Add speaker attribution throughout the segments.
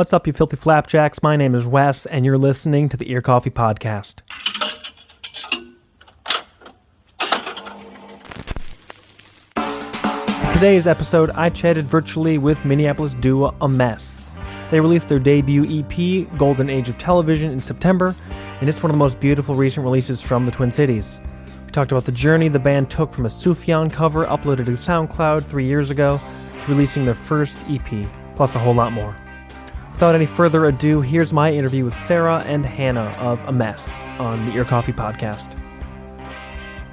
Speaker 1: What's up, you filthy flapjacks? My name is Wes, and you're listening to the Ear Coffee Podcast. In today's episode, I chatted virtually with Minneapolis duo A Mess. They released their debut EP, Golden Age of Television, in September, and it's one of the most beautiful recent releases from the Twin Cities. We talked about the journey the band took from a Sufjan cover uploaded to SoundCloud 3 years ago to releasing their first EP, plus a whole lot more. Without any further ado, here's my interview with Sarah and Hannah of A Mess on the Ear Coffee Podcast.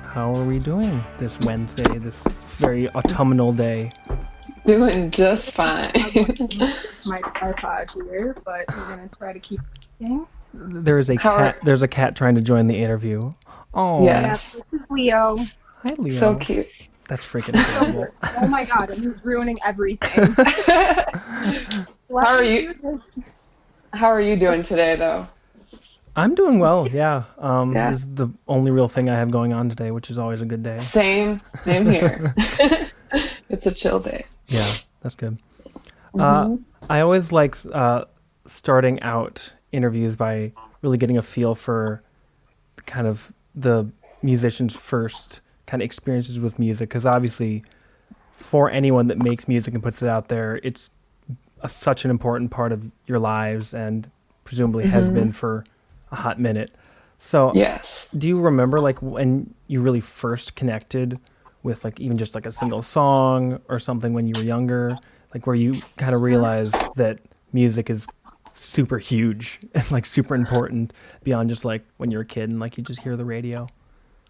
Speaker 1: How are we doing this Wednesday, this very autumnal day?
Speaker 2: Doing just fine.
Speaker 3: My tripod here, but we're gonna try to keep eating.
Speaker 1: There's a cat trying to join the interview. Oh,
Speaker 2: yes.
Speaker 3: This is Leo.
Speaker 1: Hi, Leo.
Speaker 2: So cute.
Speaker 1: That's freaking adorable.
Speaker 3: Oh my god, and he's ruining everything.
Speaker 2: How are you doing today, though?
Speaker 1: I'm doing well, yeah.
Speaker 2: Yeah.
Speaker 1: This is the only real thing I have going on today, which is always a good day.
Speaker 2: Same here. It's a chill day.
Speaker 1: Yeah, that's good.
Speaker 2: Mm-hmm.
Speaker 1: I always like starting out interviews by really getting a feel for kind of the musician's first kind of experiences with music, because obviously for anyone that makes music and puts it out there, it's such an important part of your lives and presumably has been for a hot minute. So
Speaker 2: yes.
Speaker 1: Do you remember like when you really first connected with like even just like a single song or something when you were younger, like where you kind of realized that music is super huge and like super important beyond just like when you're a kid and like you just hear the radio?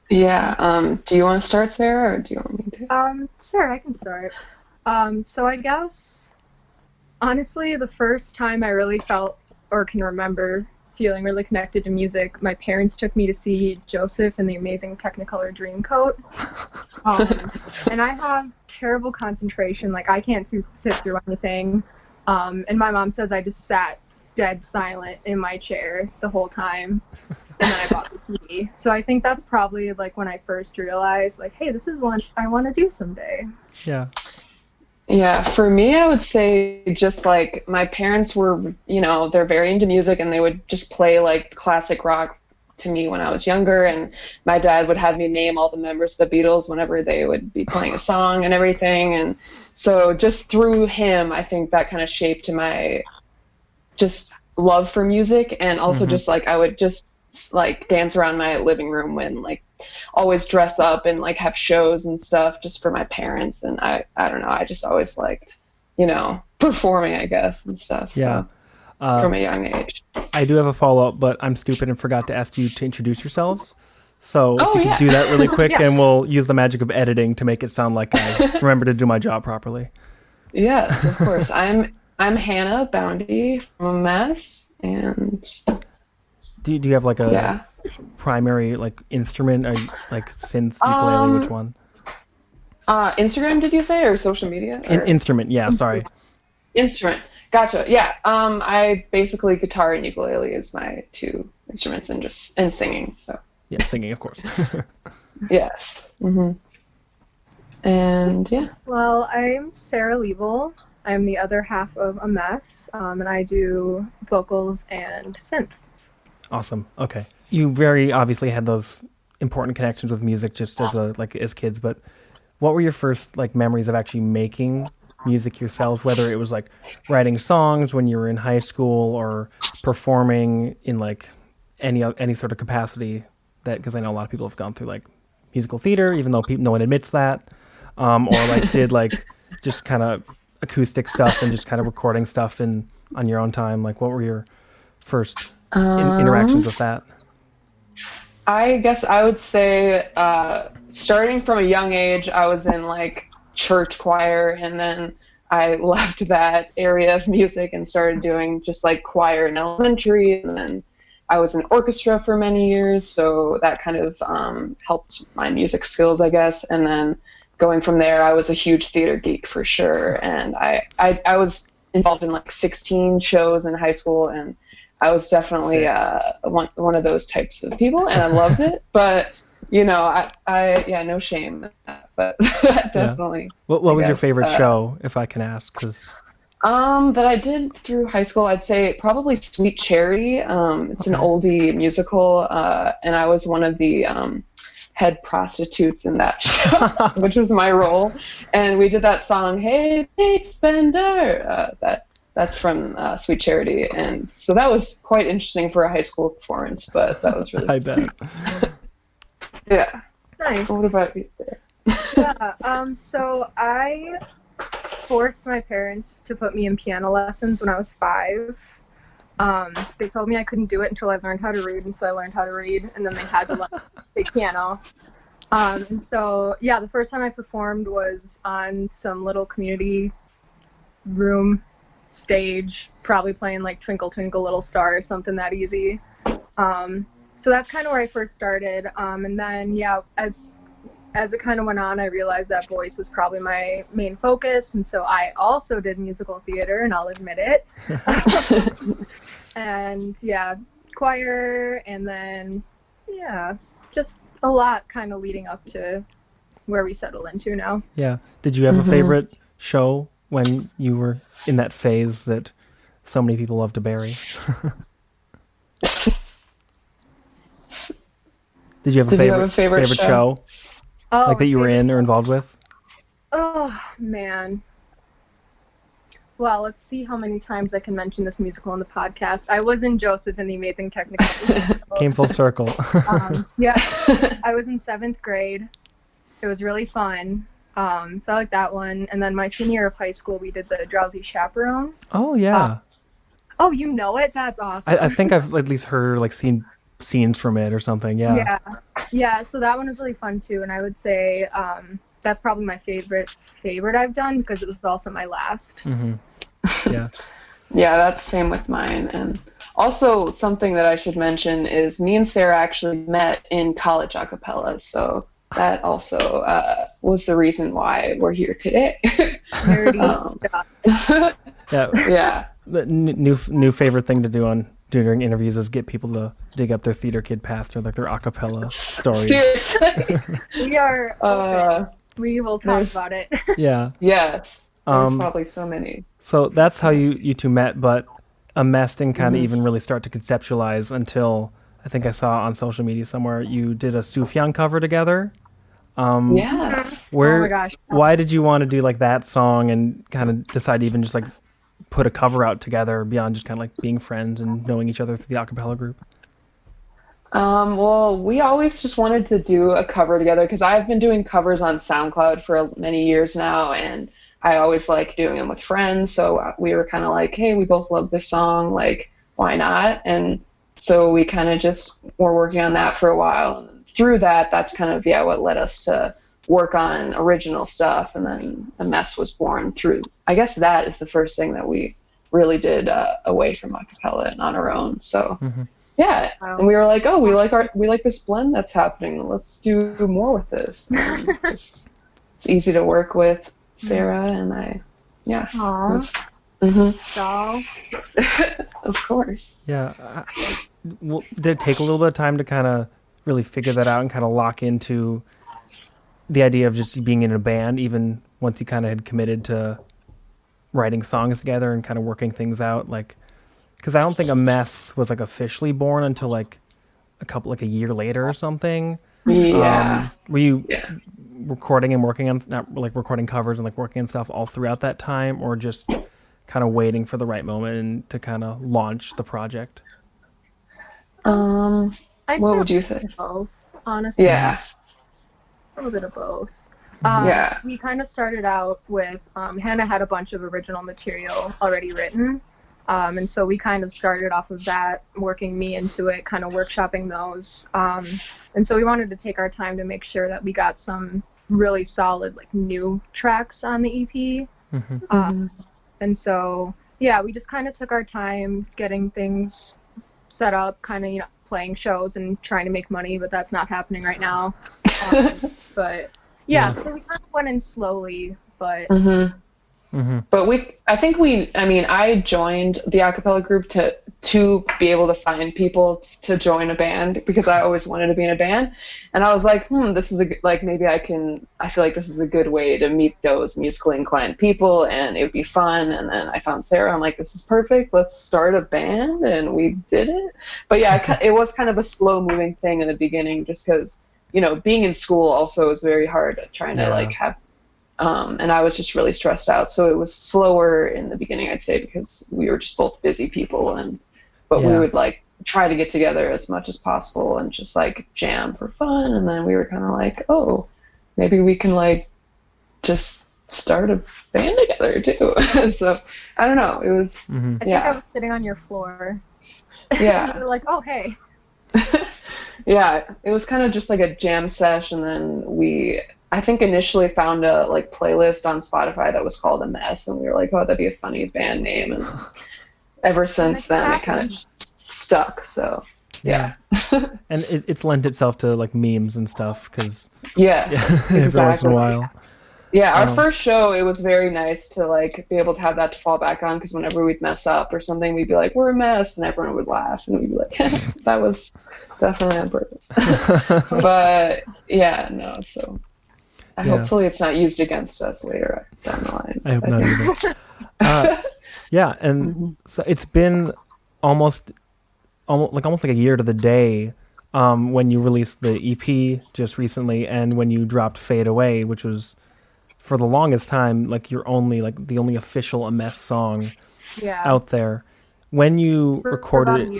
Speaker 2: Yeah. Do you want to start, Sarah, or do you want me to?
Speaker 3: Sure, I can start. So I guess honestly, the first time I really felt or can remember feeling really connected to music, my parents took me to see Joseph and the Amazing Technicolor Dreamcoat. And I have terrible concentration, like I can't sit through anything. And my mom says I just sat dead silent in my chair the whole time. And then I bought the CD. So I think that's probably like when I first realized like, hey, this is one I want to do someday.
Speaker 1: Yeah.
Speaker 2: Yeah, for me, I would say just like my parents were, they're very into music and they would just play like classic rock to me when I was younger. And my dad would have me name all the members of the Beatles whenever they would be playing a song and everything. And so just through him, I think that kind of shaped my just love for music. And also just like I would just like dance around my living room when like always dress up and like have shows and stuff just for my parents. And I don't know, I just always liked, performing, I guess, and stuff.
Speaker 1: Yeah.
Speaker 2: So, from a young age.
Speaker 1: I do have a follow-up, but I'm stupid and forgot to ask you to introduce yourselves. So if you
Speaker 2: yeah.
Speaker 1: could do that really quick,
Speaker 3: Yeah.
Speaker 1: and we'll use the magic of editing to make it sound like I remember to do my job properly.
Speaker 2: Yes, of course. I'm Hannah Boundy from A Mess, and
Speaker 1: Do you have like a primary like instrument, or like synth, ukulele, which one?
Speaker 2: Instagram, did you say, or social media? Or?
Speaker 1: Instrument, yeah, sorry.
Speaker 2: Instrument. Gotcha. Yeah. I basically guitar and ukulele is my two instruments, and singing. So.
Speaker 1: Yeah, singing, of course.
Speaker 2: Yes. And yeah.
Speaker 3: Well, I'm Sarah Liebel. I'm the other half of A Mess, and I do vocals and synth.
Speaker 1: Awesome. Okay. You very obviously had those important connections with music just as kids, but what were your first like memories of actually making music yourselves, whether it was like writing songs when you were in high school or performing in like any sort of capacity, that because I know a lot of people have gone through like musical theater, even though no one admits that, or like did like just kind of acoustic stuff and just kind of recording stuff on your own time. Like what were your first interactions with that?
Speaker 2: I guess I would say starting from a young age, I was in like church choir, and then I left that area of music and started doing just like choir in elementary, and then I was in orchestra for many years, so that kind of helped my music skills, I guess. And then going from there, I was a huge theater geek for sure, and I was involved in like 16 shows in high school, and I was definitely one of those types of people, and I loved it. But I no shame in that, but definitely.
Speaker 1: What was your favorite show, if I can ask? 'Cause
Speaker 2: That I did through high school, I'd say probably Sweet Charity. It's an
Speaker 1: Okay.
Speaker 2: oldie musical, and I was one of the head prostitutes in that show, which was my role. And we did that song, "Hey, Big Spender." That's from Sweet Charity, and so that was quite interesting for a high school performance. But that was really
Speaker 1: I bet.
Speaker 2: yeah.
Speaker 3: Nice.
Speaker 2: What about you, Sarah?
Speaker 3: Yeah. So I forced my parents to put me in piano lessons when I was 5. They told me I couldn't do it until I learned how to read, and so I learned how to read, and then they had to let me play piano. And so, yeah, the first time I performed was on some little community room stage, probably playing like Twinkle Twinkle Little Star or something that easy. So that's kind of where I first started. And then, yeah, as it kind of went on, I realized that voice was probably my main focus, and so I also did musical theater, and I'll admit it. And yeah, choir, and then yeah, just a lot kind of leading up to where we settle into now.
Speaker 1: Yeah. Did you have a favorite show when you were in that phase that so many people love to bury? Did you have
Speaker 2: Did you have a favorite show?
Speaker 1: show
Speaker 3: Oh,
Speaker 1: like that you were in or involved with?
Speaker 3: Oh man. Well, let's see how many times I can mention this musical on the podcast. I was in Joseph and the Amazing Technicolor.
Speaker 1: Came full circle.
Speaker 3: Yeah, I was in 7th grade. It was really fun. So I like that one. And then my senior year of high school, we did the Drowsy Chaperone.
Speaker 1: Oh yeah.
Speaker 3: Oh, you know it? That's awesome.
Speaker 1: I think I've at least heard or like seen scenes from it or something. Yeah.
Speaker 3: Yeah. So that one was really fun too. And I would say that's probably my favorite I've done because it was also my last.
Speaker 1: Hmm. Yeah.
Speaker 2: Yeah, that's same with mine. And also something that I should mention is me and Sarah actually met in college a cappella. So that also was the reason why we're here today.
Speaker 3: Nerdy stuff.
Speaker 1: Yeah.
Speaker 2: Yeah.
Speaker 1: The new favorite thing to do during interviews is get people to dig up their theater kid past or like their a cappella stories.
Speaker 2: Seriously.
Speaker 3: We are open. We will talk
Speaker 2: there's-
Speaker 3: about it.
Speaker 1: Yeah.
Speaker 2: Yes. There's
Speaker 1: Um,
Speaker 2: probably so many.
Speaker 1: So that's how you two met, but a mess didn't kind of even really start to conceptualize until I think I saw on social media somewhere you did a Sufjan cover together.
Speaker 2: Yeah.
Speaker 1: Where,
Speaker 3: Oh my gosh.
Speaker 1: Why did you want to do like that song and kind of decide to even just like put a cover out together beyond just kind of like being friends and knowing each other through the a cappella group?
Speaker 2: Well, we always just wanted to do a cover together because I've been doing covers on SoundCloud for many years now, and I always like doing them with friends. So we were kind of like, hey, we both love this song, like, why not? And so we kind of just were working on that for a while. And through that, that's kind of, yeah, what led us to work on original stuff. And then A Mess was born through, I guess that is the first thing that we really did away from a cappella and on our own. So. Yeah,
Speaker 3: Wow.
Speaker 2: and we were like, oh, we like this blend that's happening. Let's do more with this. And just, it's easy to work with Sarah and I. Yeah.
Speaker 3: Aw. Doll.
Speaker 2: Of course.
Speaker 1: Yeah. Did it take a little bit of time to kind of really figure that out and kind of lock into the idea of just being in a band, even once you kind of had committed to writing songs together and kind of working things out? Like, because I don't think A Mess was like officially born until like a year later or something.
Speaker 2: Yeah.
Speaker 1: Were you
Speaker 2: Yeah.
Speaker 1: recording and working on, not like recording covers and like working on stuff all throughout that time, or just kind of waiting for the right moment and to kind of launch the project?
Speaker 3: I'd
Speaker 2: What
Speaker 3: say
Speaker 2: would you think?
Speaker 3: both, honestly.
Speaker 2: Yeah.
Speaker 3: A little bit of both.
Speaker 2: Yeah.
Speaker 3: We kind of started out with Hannah had a bunch of original material already written. And so we kind of started off of that, working me into it, kind of workshopping those. And so we wanted to take our time to make sure that we got some really solid, like, new tracks on the EP. And so, yeah, we just kind of took our time getting things set up, kind of, playing shows and trying to make money, but that's not happening right now. But, yeah, so we kind of went in slowly, but...
Speaker 2: But I joined the a cappella group to to be able to find people to join a band, because I always wanted to be in a band. And I was like, this is maybe I feel like this is a good way to meet those musically inclined people, and it would be fun. And then I found Sarah. I'm like, this is perfect. Let's start a band. And we did it. But yeah, it was kind of a slow moving thing in the beginning, just because, being in school also is very hard, trying to like have, and I was just really stressed out. So it was slower in the beginning, I'd say, because we were just both busy people, but we would like try to get together as much as possible and just like jam for fun. And then we were kind of like, oh, maybe we can like just start a band together too. So I don't know. It was,
Speaker 3: I think I was sitting on your floor.
Speaker 2: Yeah.
Speaker 3: You were like, oh, hey.
Speaker 2: Yeah, it was kind of just like a jam sesh, and then I think initially found a like playlist on Spotify that was called A Mess, and we were like, oh, that'd be a funny band name, and ever since then it kind of just stuck. So yeah.
Speaker 1: And it's lent itself to like memes and stuff, because
Speaker 2: yes,
Speaker 1: every once in a while.
Speaker 2: Yeah, our first show, it was very nice to like be able to have that to fall back on, because whenever we'd mess up or something, we'd be like, we're a mess, and everyone would laugh, and we'd be like, that was definitely on purpose. But yeah, no, so hopefully it's not used against us later down the line.
Speaker 1: I hope not either. Yeah, and so it's been almost like a year to the day when you released the EP just recently, and when you dropped Fade Away, which was for the longest time like the only official A Mess song out there. When you recorded
Speaker 3: about a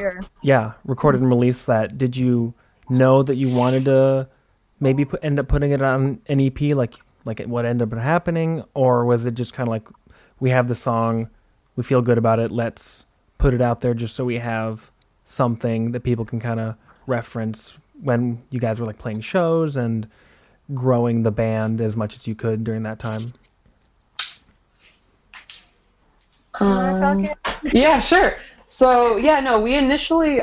Speaker 3: year.
Speaker 1: Recorded and released that, did you know that you wanted to maybe end up putting it on an EP, like what ended up happening, or was it just kind of like, we have the song, we feel good about it, let's put it out there just so we have something that people can kind of reference when you guys were like playing shows and growing the band as much as you could during that time?
Speaker 2: Yeah, sure. So yeah, no, we initially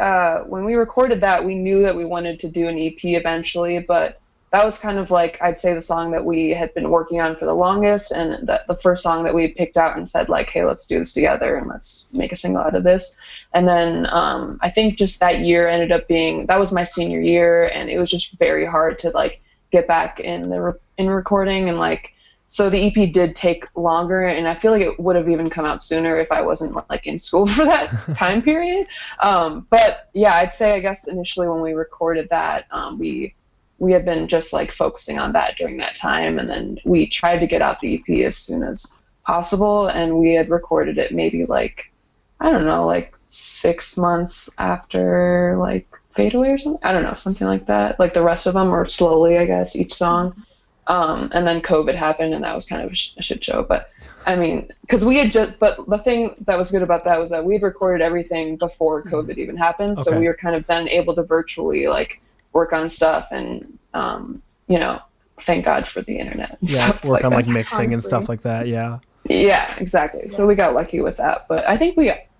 Speaker 2: when we recorded that, we knew that we wanted to do an EP eventually, but that was kind of like, I'd say, the song that we had been working on for the longest, and the first song that we picked out and said like, hey, let's do this together and let's make a single out of this. And then I think just that year ended up being, that was my senior year, and it was just very hard to like get back in recording, and like, so the EP did take longer, and I feel like it would have even come out sooner if I wasn't like in school for that time period. But yeah, I'd say, I guess initially when we recorded that, we had been just like focusing on that during that time, and then we tried to get out the EP as soon as possible, and we had recorded it maybe like, I don't know, like 6 months after like Fade Away or something. I don't know, something like that. Like the rest of them, or slowly, I guess, each song. And then COVID happened, and that was kind of a shit show. But I mean, because but the thing that was good about that was that we'd recorded everything before COVID even happened. So we were kind of then able to virtually like work on stuff, and thank God for the internet.
Speaker 1: Work on like mixing and stuff like that. Yeah,
Speaker 2: exactly. Yeah. So we got lucky with that, but I think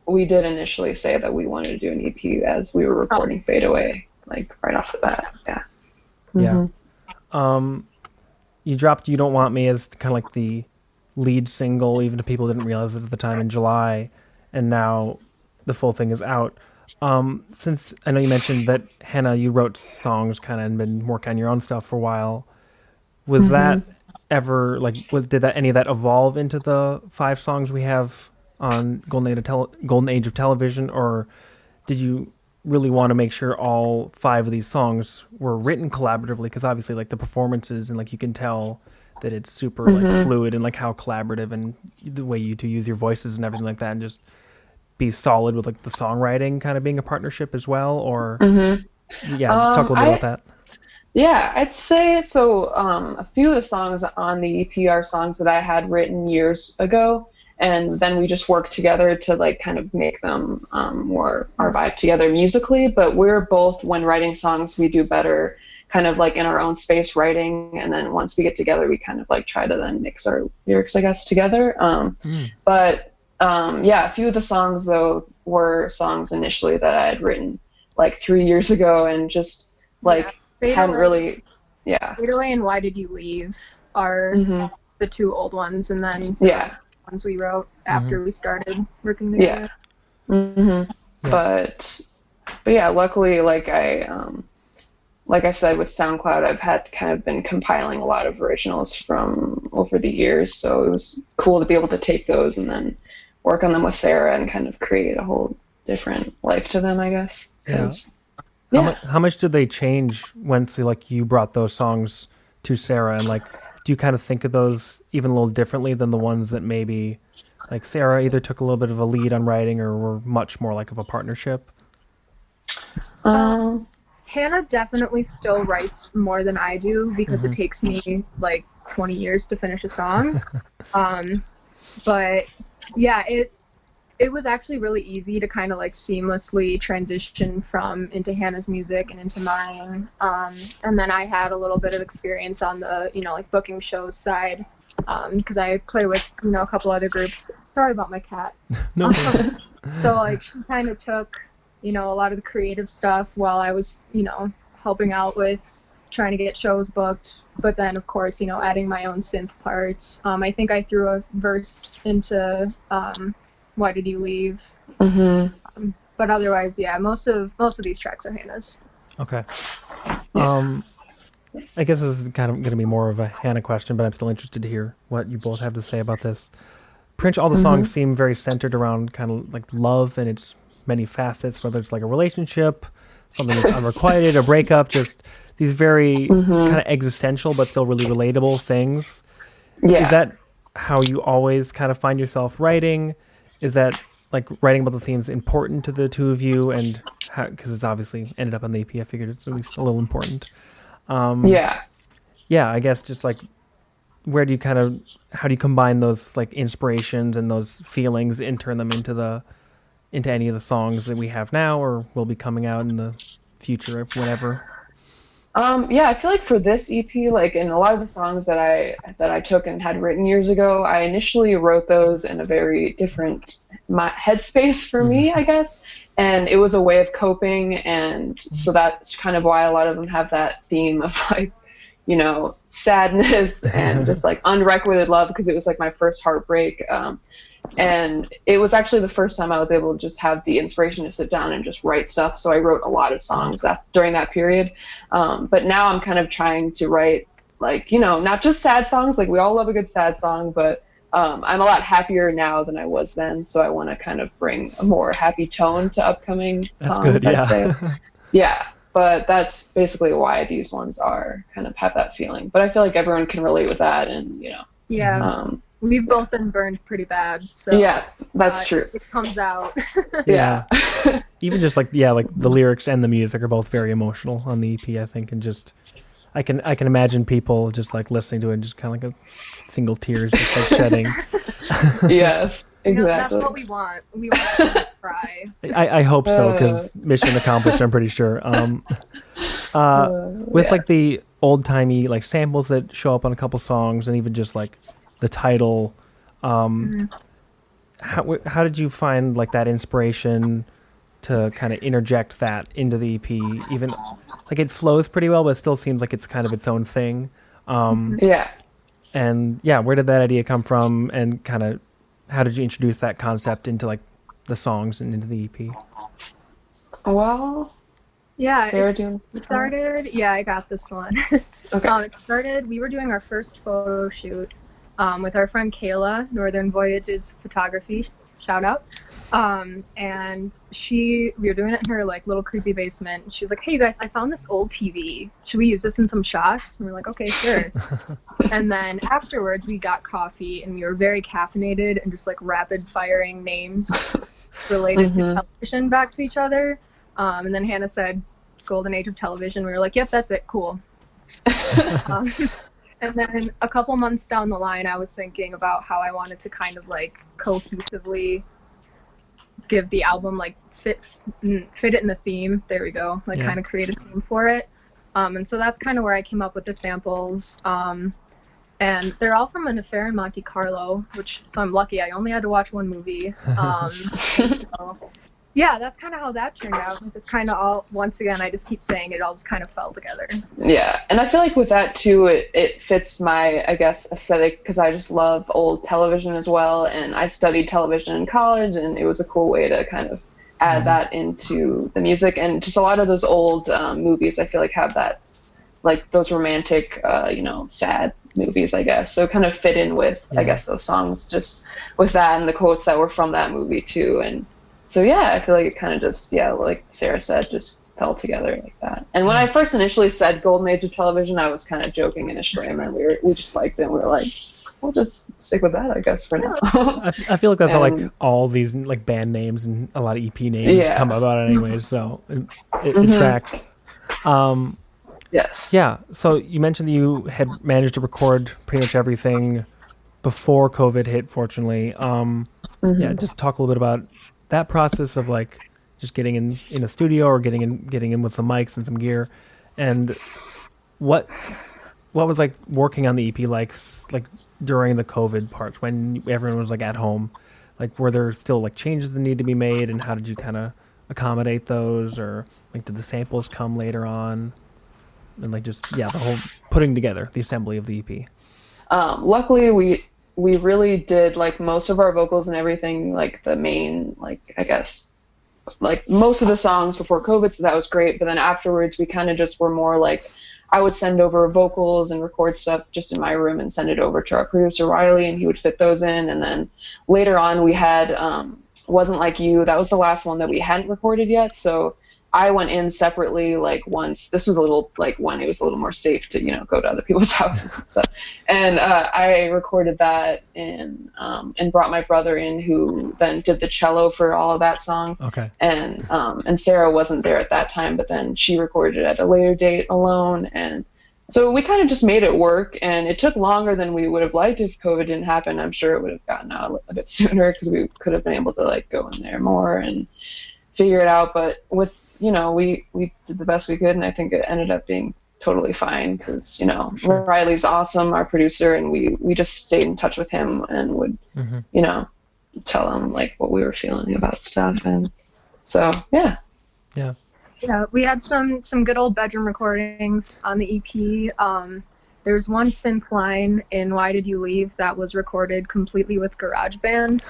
Speaker 2: we did initially say that we wanted to do an EP as we were recording Fade Away, like right off the bat.
Speaker 1: You dropped You Don't Want Me as kind of like the lead single, even if people didn't realize it at the time, in July, and now the full thing is out. Since I know you mentioned that, Hannah, you wrote songs kind of and been working on your own stuff for a while, was that ever like, did any of that evolve into the 5 songs we have on Golden Age of Television, or did you really want to make sure all 5 of these songs were written collaboratively? Because obviously like the performances, and like you can tell that it's super like fluid, and like how collaborative, and the way you two use your voices and everything like that, and just be solid with like the songwriting kind of being a partnership as well, or just talk a little bit about that.
Speaker 2: Yeah, I'd say so. A few of the songs on the EP are songs that I had written years ago, and then we just worked together to like kind of make them more our vibe together musically. But we're both, when writing songs, we do better kind of like in our own space writing, and then once we get together, we kind of like try to then mix our lyrics, I guess, together. But a few of the songs though were songs initially that I had written like 3 years ago, and just like hadn't really. Fade Away and Why Did You Leave are the 2 old ones, and then the ones we wrote after we started working together.
Speaker 1: Yeah.
Speaker 2: But yeah, luckily, like I said, with SoundCloud, I've had kind of been compiling a lot of originals from over the years, so it was cool to be able to take those and then work on them with Sarah and kind of create a whole different life to them, I guess. 'Cause, yeah.
Speaker 1: How much did they change once like you brought those songs to Sarah, and like do you kind of think of those even a little differently than the ones that maybe like Sarah either took a little bit of a lead on writing or were much more like of a partnership?
Speaker 3: Hannah definitely still writes more than I do because it takes me like 20 years to finish a song. But yeah, it was actually really easy to kind of like seamlessly transition from into Hannah's music and into mine. And then I had a little bit of experience on the, like booking shows side because I play with, a couple other groups. Sorry about my cat.
Speaker 1: No worries.
Speaker 3: So like she kind of took, a lot of the creative stuff while I was, helping out with trying to get shows booked. But then, of course, adding my own synth parts. I think I threw a verse into Why Did You Leave?
Speaker 2: Mm-hmm.
Speaker 3: But otherwise, yeah, most of these tracks are Hannah's.
Speaker 1: Okay.
Speaker 2: Yeah.
Speaker 1: I guess this is kind of going to be more of a Hannah question, but I'm still interested to hear what you both have to say about this. Pretty much all the songs seem very centered around kind of like love and its many facets, whether it's like a relationship, something that's unrequited, a breakup, just these very kind of existential but still really relatable things.
Speaker 2: Yeah.
Speaker 1: Is that how you always kind of find yourself writing? Is that like writing about the themes important to the two of you? And because it's obviously ended up on the EP, I figured it's at least a little important.
Speaker 2: Yeah,
Speaker 1: I guess just like how do you combine those like inspirations and those feelings and turn them into any of the songs that we have now or will be coming out in the future, whenever?
Speaker 2: Yeah, I feel like for this EP, like in a lot of the songs that I took and had written years ago, I initially wrote those in a very different headspace for me, I guess. And it was a way of coping, and so that's kind of why a lot of them have that theme of like, sadness and just like unrequited love, because it was like my first heartbreak. And it was actually the first time I was able to just have the inspiration to sit down and just write stuff. So I wrote a lot of songs during that period. But now I'm kind of trying to write like, not just sad songs. Like we all love a good sad song, but I'm a lot happier now than I was then. So I want to kind of bring a more happy tone to upcoming songs,
Speaker 1: good, yeah.
Speaker 2: I'd say. Yeah. But that's basically why these ones are kind of have that feeling. But I feel like everyone can relate with that. And,
Speaker 3: Yeah. We've both been burned pretty bad, so
Speaker 2: yeah, that's true.
Speaker 3: It comes out.
Speaker 1: Yeah. Even just like like the lyrics and the music are both very emotional on the EP, I think, and just I can imagine people just like listening to it and just kind of like a single tears just like shedding.
Speaker 2: Yes, exactly.
Speaker 3: That's what we want. We want to cry.
Speaker 1: I hope so, because mission accomplished, I'm pretty sure. With like the old timey like samples that show up on a couple songs, and even just like the title, how did you find like that inspiration to kind of interject that into the EP? Even like it flows pretty well, but it still seems like it's kind of its own thing.
Speaker 2: Yeah.
Speaker 1: And where did that idea come from, and kind of how did you introduce that concept into like the songs and into the EP?
Speaker 2: Well,
Speaker 3: yeah,
Speaker 2: Sarah,
Speaker 3: it started. Yeah, I got this one.
Speaker 2: Okay.
Speaker 3: It started. We were doing our first photo shoot with our friend Kayla, Northern Voyages Photography. Shout out. And we were doing it in her like little creepy basement. She was like, "Hey, you guys, I found this old TV. Should we use this in some shots?" And we're like, "Okay, sure." And then afterwards, we got coffee, and we were very caffeinated and just like rapid firing names related to television back to each other. And then Hannah said, "Golden Age of Television." We were like, "Yep, that's it. Cool." And then a couple months down the line, I was thinking about how I wanted to kind of like cohesively give the album like fit it in the theme. There we go. Like kind of create a theme for it. And so that's kind of where I came up with the samples. And they're all from An Affair in Monte Carlo, so I'm lucky. I only had to watch one movie. So, yeah, that's kind of how that turned out. It's kind of all, once again, I just keep saying it all just kind of fell together.
Speaker 2: Yeah, and I feel like with that too, it fits my, I guess, aesthetic, because I just love old television as well, and I studied television in college, and it was a cool way to kind of add that into the music. And just a lot of those old movies, I feel like have that, like those romantic, sad movies, I guess. So kind of fit in with, I guess, those songs just with that and the quotes that were from that movie too. And so, yeah, I feel like it kind of just, like Sarah said, just fell together like that. And when I first initially said Golden Age of Television, I was kind of joking initially, and then we just liked it, and we were like, we'll just stick with that, I guess, for now.
Speaker 1: I feel like that's how like all these like band names and a lot of EP names come about anyways, so it tracks.
Speaker 2: Yes.
Speaker 1: Yeah, so you mentioned that you had managed to record pretty much everything before COVID hit, fortunately. Yeah, just talk a little bit about that process of like just getting in a studio or getting in with some mics and some gear, and what was like working on the EP like during the COVID part when everyone was like at home. Like, were there still like changes that need to be made, and how did you kind of accommodate those, or like did the samples come later on, and like just the whole putting together the assembly of the EP?
Speaker 2: Luckily, we really did like most of our vocals and everything, like the main, like I guess, like most of the songs before COVID, so that was great. But then afterwards, we kind of just were more like, I would send over vocals and record stuff just in my room and send it over to our producer Riley, and he would fit those in. And then later on, we had Wasn't Like You. That was the last one that we hadn't recorded yet, so I went in separately, like once this was a little like when it was a little more safe to go to other people's houses and stuff, and I recorded that and brought my brother in, who then did the cello for all of that song.
Speaker 1: Okay.
Speaker 2: And Sarah wasn't there at that time, but then she recorded it at a later date alone, and so we kind of just made it work. And it took longer than we would have liked. If COVID didn't happen, I'm sure it would have gotten out a bit sooner, because we could have been able to like go in there more and figure it out. But with we did the best we could, and I think it ended up being totally fine, because
Speaker 1: Sure.
Speaker 2: Riley's awesome, our producer, and we just stayed in touch with him and would tell him like what we were feeling about stuff. And so yeah,
Speaker 3: we had some good old bedroom recordings on the EP. There's one synth line in Why Did You Leave that was recorded completely with GarageBand.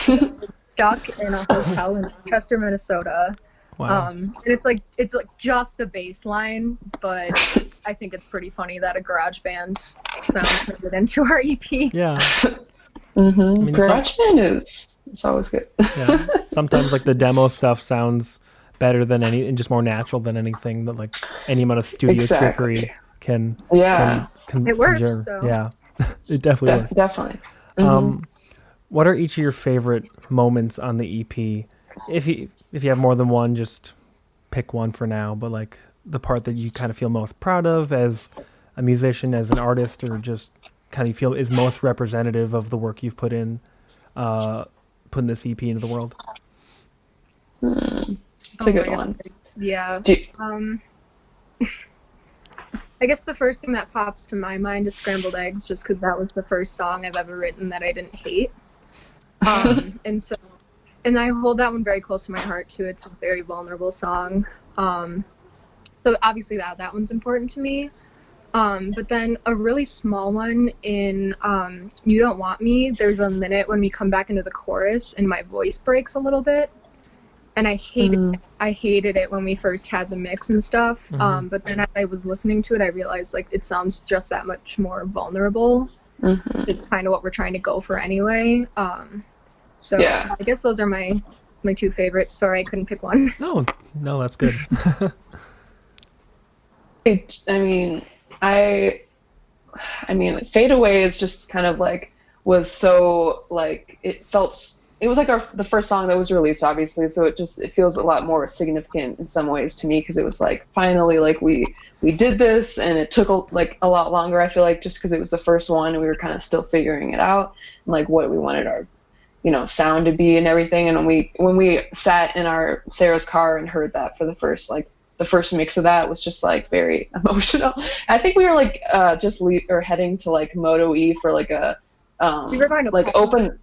Speaker 3: It was stuck in a hotel in Chester, Minnesota.
Speaker 1: Wow.
Speaker 3: And it's like just a bass line, but I think it's pretty funny that a GarageBand sound turned it into our EP.
Speaker 1: Yeah.
Speaker 2: GarageBand it's always good.
Speaker 1: Yeah. Sometimes like the demo stuff sounds better than and just more natural than anything that like any amount of studio trickery can
Speaker 3: it works.
Speaker 1: conjure.
Speaker 3: So.
Speaker 1: Yeah. It definitely works.
Speaker 2: Definitely.
Speaker 1: What are each of your favorite moments on the EP? If you have more than one, just pick one for now, but like the part that you kind of feel most proud of as a musician, as an artist, or just kind of feel is most representative of the work you've put in putting this EP into the world.
Speaker 2: It's a good one.
Speaker 3: Yeah. I guess the first thing that pops to my mind is Scrambled Eggs, just because that was the first song I've ever written that I didn't hate. And I hold that one very close to my heart too. It's a very vulnerable song. So obviously that one's important to me. But then a really small one in You Don't Want Me, there's a minute when we come back into the chorus and my voice breaks a little bit. And I hated it when we first had the mix and stuff. But then as I was listening to it, I realized like it sounds just that much more vulnerable. It's kind of what we're trying to go for anyway. So I guess those are my two favorites. Sorry, I couldn't pick one.
Speaker 1: No, that's good.
Speaker 2: I mean, Fade Away is just kind of like was so like it was like the first song that was released, obviously. So it feels a lot more significant in some ways to me, because it was like finally like we did this, and it took a lot longer. I feel like just because it was the first one, and we were kind of still figuring it out, and like what we wanted our sound to be and everything. And when we sat in Sarah's car and heard that for the first mix of that was just like very emotional. I think we were like heading to like Moto E for like a
Speaker 3: we were going to
Speaker 2: like open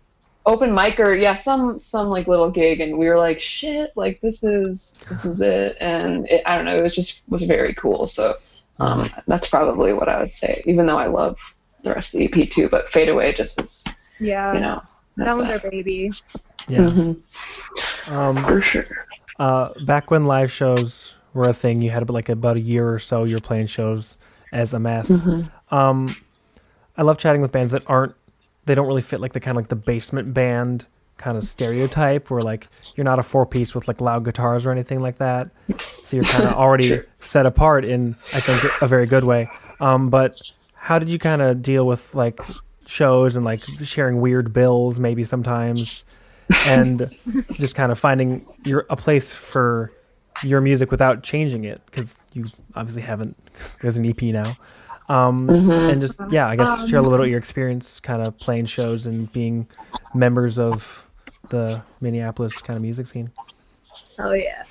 Speaker 2: mic or some like little gig, and we were like, shit, like this is it. And I don't know, it was very cool. So that's probably what I would say, even though I love the rest of the EP too, but Fade Away just is
Speaker 3: that one's our baby.
Speaker 1: Yeah.
Speaker 2: for sure.
Speaker 1: Back when live shows were a thing, you had like about a year or so you're playing shows as a mess. I love chatting with bands that they don't really fit like the kind of like the basement band kind of stereotype where like you're not a 4-piece with like loud guitars or anything like that. So you're kind of already set apart in, I think, a very good way. But how did you kind of deal with like shows and like sharing weird bills maybe sometimes and just kind of finding a place for your music without changing it? Because you obviously haven't, there's an EP now. And just, yeah, I guess share a little bit of your experience kind of playing shows and being members of the Minneapolis kind of music scene.
Speaker 3: Oh, yeah.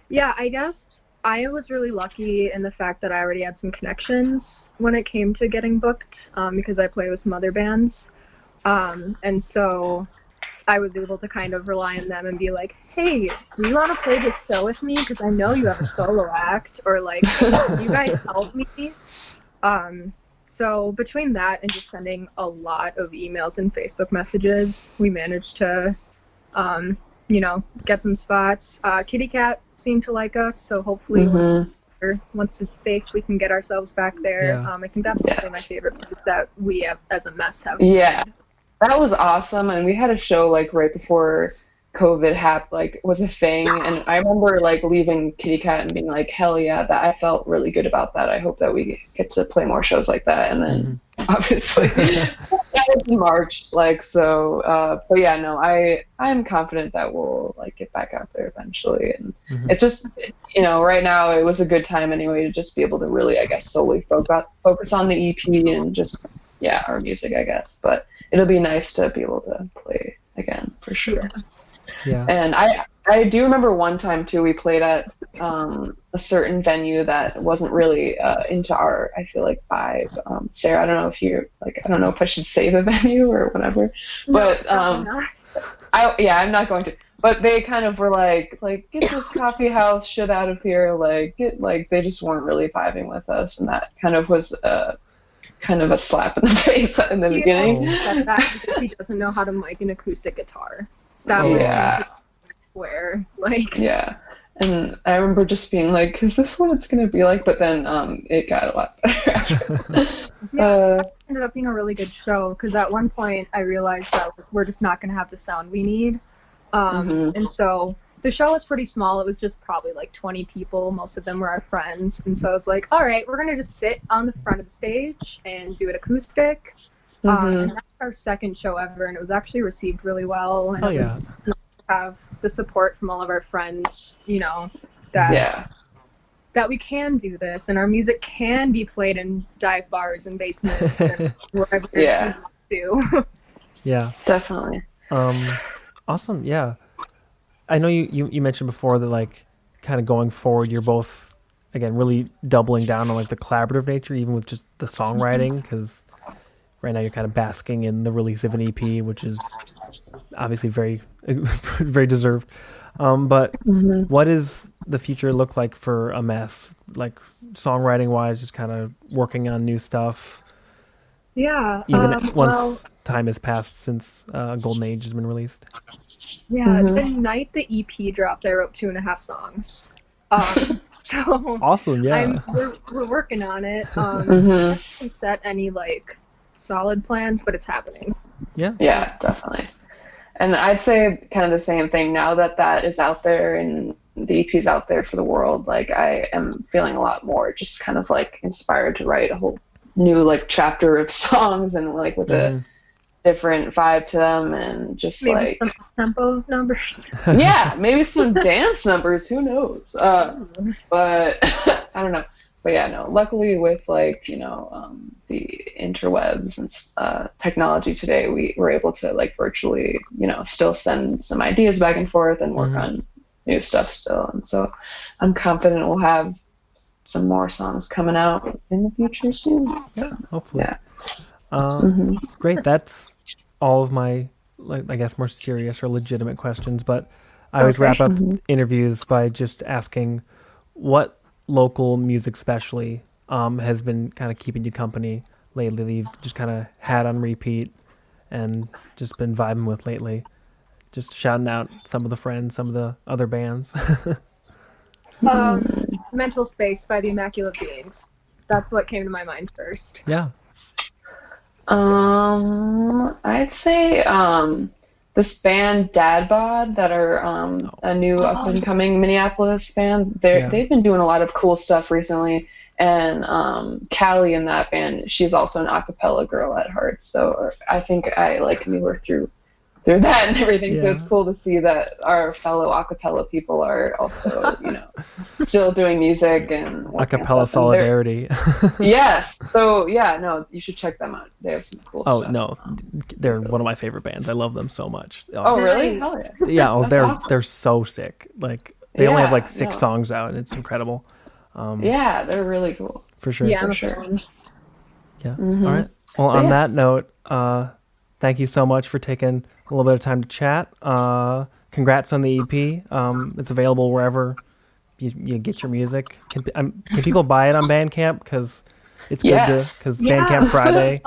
Speaker 3: Yeah, I guess I was really lucky in the fact that I already had some connections when it came to getting booked because I play with some other bands. And so I was able to kind of rely on them and be like, hey, do you want to play this show with me? Because I know you have a solo act, or like, can you guys help me? So between that and just sending a lot of emails and Facebook messages, we managed to, get some spots. Kitty Cat seemed to like us, so hopefully once it's safe, we can get ourselves back there.
Speaker 1: Yeah.
Speaker 3: I think that's probably my favorite place that we have, as a mess, have.
Speaker 2: Yeah, that was awesome. And we had a show like right before COVID was a thing, and I remember like leaving Kitty Cat and being like, hell yeah, that I felt really good about that. I hope that we get to play more shows like that. And then obviously that was in March, but yeah, no, I'm confident that we'll like get back out there eventually. And it just, right now it was a good time anyway to just be able to really, I guess, solely focus on the EP and just our music, I guess. But it'll be nice to be able to play again for sure.
Speaker 1: Yeah.
Speaker 2: And I do remember one time too, we played at a certain venue that wasn't really into our, I feel like, vibe. Sarah, I don't know if you're like, I don't know if I should say the venue or whatever, but I'm not going to. But they kind of were like get this coffee house shit out of here, they just weren't really vibing with us, and that kind of was kind of a slap in the face in the beginning.
Speaker 3: That's because he doesn't know how to mic an acoustic guitar. That was where
Speaker 2: yeah. And I remember just being like, is this what it's gonna be like? But then it got a lot better.
Speaker 3: It ended up being a really good show because at one point I realized that we're just not gonna have the sound we need. And so the show was pretty small. It was just probably like 20 people. Most of them were our friends. And so I was like, all right, we're going to just sit on the front of the stage and do it acoustic. And that's our second show ever. And it was actually received really well. And it was nice to have the support from all of our friends, that we can do this. And our music can be played in dive bars and basements and wherever we do.
Speaker 1: Yeah.
Speaker 2: Definitely.
Speaker 1: Awesome. Yeah. I know you mentioned before that like kind of going forward, you're both, again, really doubling down on like the collaborative nature, even with just the songwriting, because right now you're kind of basking in the release of an EP, which is obviously very, very deserved. But what does the future look like for a mess? Like songwriting wise, just kind of working on new stuff.
Speaker 3: Yeah.
Speaker 1: Even once time has passed since Golden Age has been released.
Speaker 3: Yeah, the night the EP dropped, I wrote 2.5 songs. So
Speaker 1: awesome, yeah.
Speaker 3: We're working on it. I haven't set any like solid plans, but it's happening.
Speaker 1: Yeah.
Speaker 2: Yeah, definitely. And I'd say kind of the same thing now that is out there and the EP's out there for the world. Like I am feeling a lot more just kind of like inspired to write a whole new like chapter of songs and like with a different vibe to them and just
Speaker 3: maybe
Speaker 2: like
Speaker 3: some tempo numbers.
Speaker 2: Yeah, maybe some dance numbers, who knows. But I don't know. But yeah, no, luckily with like, the interwebs and technology today, we were able to like virtually, still send some ideas back and forth and work on new stuff still. And so I'm confident we'll have some more songs coming out in the future soon.
Speaker 1: Yeah, hopefully.
Speaker 2: Yeah.
Speaker 1: Great. That's all of my, I guess, more serious or legitimate questions. But I always wrap up interviews by just asking what local music specially has been kind of keeping you company lately that you've just kind of had on repeat and just been vibing with lately. Just shouting out some of the friends, some of the other bands.
Speaker 3: Mental Space by the Immaculate Beings. That's what came to my mind first.
Speaker 1: Yeah.
Speaker 2: I'd say this band Dad Bod that are a new up and coming Minneapolis band. They've been doing a lot of cool stuff recently, and Callie in that band, she's also an a cappella girl at heart. So I think I knew her through that and everything.
Speaker 1: Yeah.
Speaker 2: So it's cool to see that our fellow a cappella people are also still doing music and
Speaker 1: A cappella solidarity.
Speaker 2: Yes. So yeah, no, you should check them out. They have some cool stuff.
Speaker 1: Oh no, they're one of my favorite bands. I love them so much.
Speaker 2: Oh really?
Speaker 3: Nice.
Speaker 2: Hell yeah.
Speaker 1: Yeah. Oh,
Speaker 2: That's awesome.
Speaker 1: they're so sick. Like they only have
Speaker 2: Yeah,
Speaker 1: like 6 songs out, and it's incredible.
Speaker 2: Yeah, they're really cool.
Speaker 1: For sure.
Speaker 3: Yeah, I'm a
Speaker 2: sure.
Speaker 3: fan.
Speaker 1: Yeah.
Speaker 2: Mhm.
Speaker 1: All right. Well,
Speaker 2: But
Speaker 1: on
Speaker 2: yeah.
Speaker 1: that note, thank you so much for taking a little bit of time to chat. Congrats on the EP. It's available wherever you get your music. Can people buy it on Bandcamp? Because it's good
Speaker 2: Yes.
Speaker 1: because
Speaker 3: Yeah.
Speaker 1: Bandcamp Friday.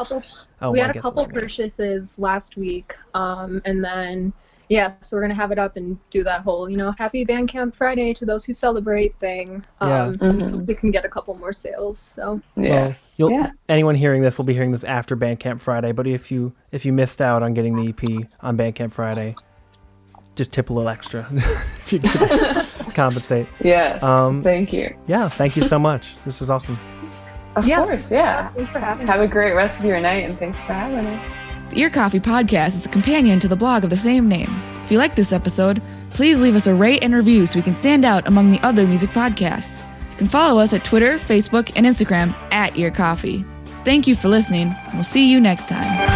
Speaker 3: We
Speaker 1: I
Speaker 3: had a
Speaker 1: guess
Speaker 3: couple
Speaker 1: that's okay.
Speaker 3: purchases last week, and then so we're gonna have it up and do that whole Happy Bandcamp Friday to those who celebrate thing.
Speaker 1: Yeah.
Speaker 2: Mhm.
Speaker 3: We can get a couple more sales. So
Speaker 2: Yeah.
Speaker 1: Well,
Speaker 2: Yeah.
Speaker 1: anyone hearing this will be hearing this after Bandcamp Friday. But if you missed out on getting the EP on Bandcamp Friday, just tip a little extra if you can compensate.
Speaker 2: Yes. Thank you.
Speaker 1: Yeah, thank you so much. This was awesome.
Speaker 2: Of
Speaker 3: Yeah.
Speaker 2: course. Yeah.
Speaker 3: thanks for having
Speaker 2: Have a
Speaker 3: us.
Speaker 2: great rest of your night, and thanks for having us.
Speaker 4: The Ear Coffee Podcast is a companion to the blog of the same name. If you like this episode, please leave us a rate and review so we can stand out among the other music podcasts. You can follow us at Twitter, Facebook, and Instagram @Ear Coffee. Thank you for listening, and we'll see you next time.